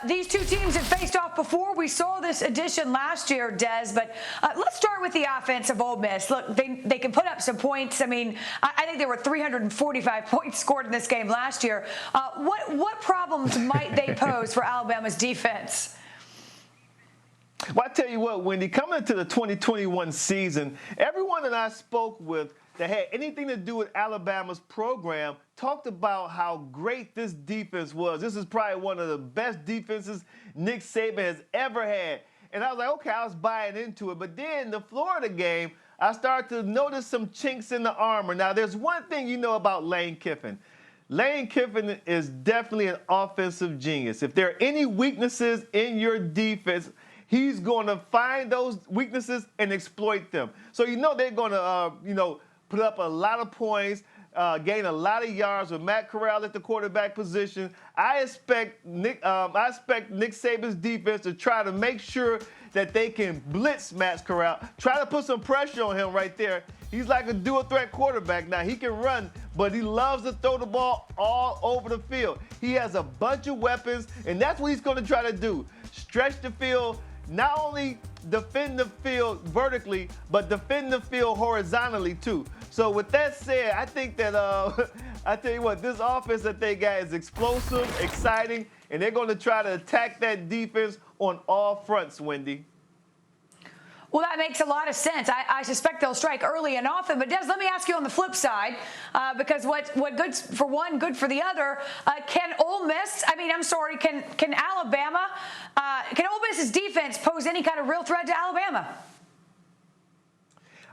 These two teams have faced off before. We saw this addition last year, Des, but let's start with the offense of Ole Miss. Look, they can put up some points. I mean, I think there were 345 points scored in this game last year. What problems might they pose for Alabama's defense? Well, I tell you what, Wendy, coming into the 2021 season, everyone that I spoke with that had anything to do with Alabama's program talked about how great this defense was. This is probably one of the best defenses Nick Saban has ever had. And I was like, okay, I was buying into it. But then the Florida game, I started to notice some chinks in the armor. Now, there's one thing you know about Lane Kiffin. Lane Kiffin is definitely an offensive genius. If there are any weaknesses in your defense, he's going to find those weaknesses and exploit them. So you know they're going to, put up a lot of points, gain a lot of yards with Matt Corral at the quarterback position. I expect Nick Saban's defense to try to make sure that they can blitz Matt Corral, try to put some pressure on him right there. He's like a dual-threat quarterback. Now, he can run, but he loves to throw the ball all over the field. He has a bunch of weapons, and that's what he's going to try to do. Stretch the field, not only defend the field vertically, but defend the field horizontally too. So with that said, I think that, I tell you what, this offense that they got is explosive, exciting, and they're going to try to attack that defense on all fronts, Wendy. Well, that makes a lot of sense. I suspect they'll strike early and often. But, Des, let me ask you on the flip side, because what good for one, good for the other. Can Ole Miss, can Alabama, can Ole Miss's defense pose any kind of real threat to Alabama?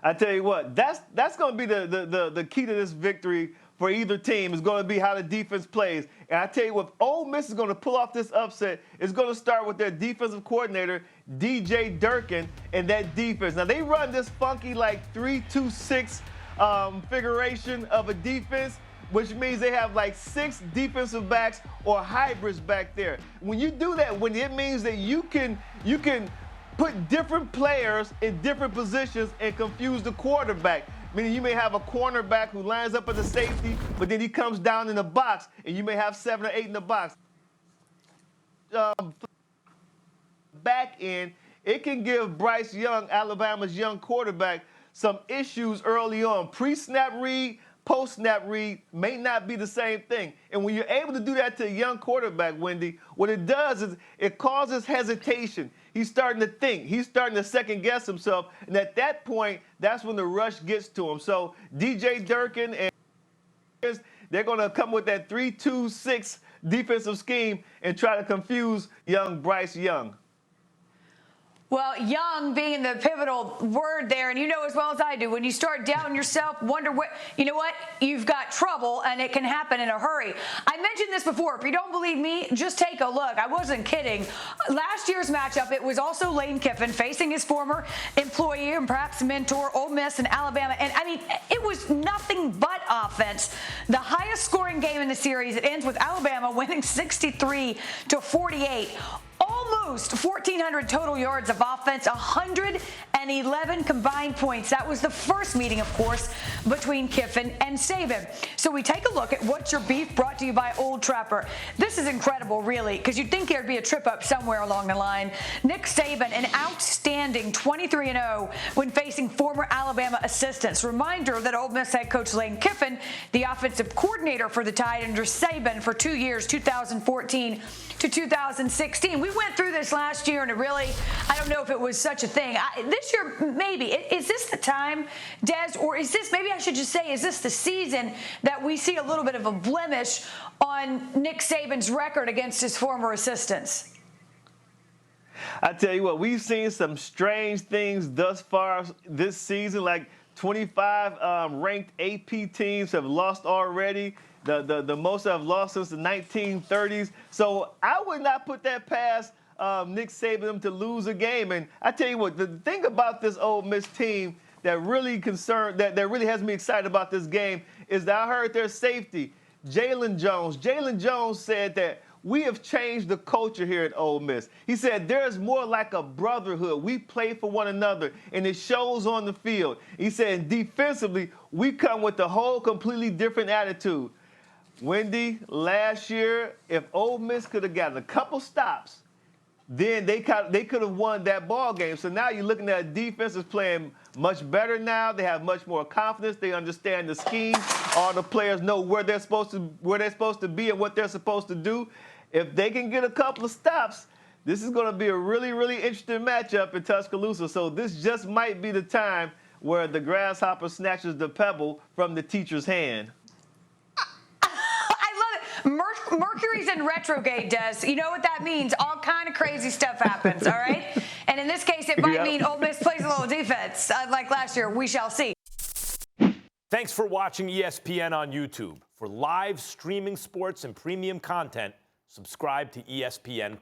I tell you what, that's going to be the key to this victory for either team is going to be how the defense plays. And I tell you what, if Ole Miss is going to pull off this upset, it's going to start with their defensive coordinator, DJ Durkin, and that defense. Now, they run this funky, 3-2-6 configuration of a defense, which means they have 6 defensive backs or hybrids back there. When you do that, it means that you can put different players in different positions and confuse the quarterback. Meaning you may have a cornerback who lines up at the safety, but then he comes down in the box, and you may have 7 or 8 in the box. Back end, it can give Bryce Young, Alabama's young quarterback, some issues early on. Pre-snap read, post-snap read may not be the same thing. And when you're able to do that to a young quarterback, Wendy, what it does is it causes hesitation. He's starting to think. He's starting to second-guess himself. And at that point, that's when the rush gets to him. So DJ Durkin and they're going to come with that 3-2-6 defensive scheme and try to confuse young Bryce Young. Well, young being the pivotal word there, and you know as well as I do, when you start doubting yourself, wonder what, you've got trouble, and it can happen in a hurry. I mentioned this before. If you don't believe me, just take a look. I wasn't kidding. Last year's matchup, it was also Lane Kiffin facing his former employee and perhaps mentor, Ole Miss and Alabama. And, it was nothing but offense. The highest scoring game in the series, it ends with Alabama winning 63-48. Almost 1,400 total yards of offense, 111 combined points. That was the first meeting, of course, between Kiffin and Saban. So we take a look at What's Your Beef, brought to you by Old Trapper. This is incredible, really, because you'd think there'd be a trip up somewhere along the line. Nick Saban, an outstanding 23-0 when facing former Alabama assistants. Reminder that Ole Miss head coach Lane Kiffin, the offensive coordinator for the Tide under Saban for 2 years, 2014 to 2016. We went through this last year, and it really, I don't know if it was such a thing. This year, maybe. Is this the time, Des, or is this, maybe I should just say, is this the season that we see a little bit of a blemish on Nick Saban's record against his former assistants? I tell you what, we've seen some strange things thus far this season, like 25 ranked AP teams have lost already. The most I've lost since the 1930s. So I would not put that past Nick Saban to lose a game. And I tell you what, the thing about this Ole Miss team that really really has me excited about this game is that I heard their safety, Jalen Jones. Jalen Jones said that we have changed the culture here at Ole Miss. He said there's more like a brotherhood. We play for one another, and it shows on the field. He said defensively, we come with a whole completely different attitude. Wendi, last year, if Ole Miss could have gotten a couple stops, then they could have won that ball game. So now you're looking at a defense that's playing much better now. They have much more confidence. They understand the scheme. All the players know where they're supposed to be and what they're supposed to do. If they can get a couple of stops, this is going to be a really, really interesting matchup in Tuscaloosa. So this just might be the time where the grasshopper snatches the pebble from the teacher's hand. Mercury's in retrograde, Des. You know what that means? All kind of crazy stuff happens, all right? And in this case, it might mean Ole Miss plays a little defense like last year. We shall see. Thanks for watching ESPN on YouTube. For live streaming sports and premium content, subscribe to ESPN+.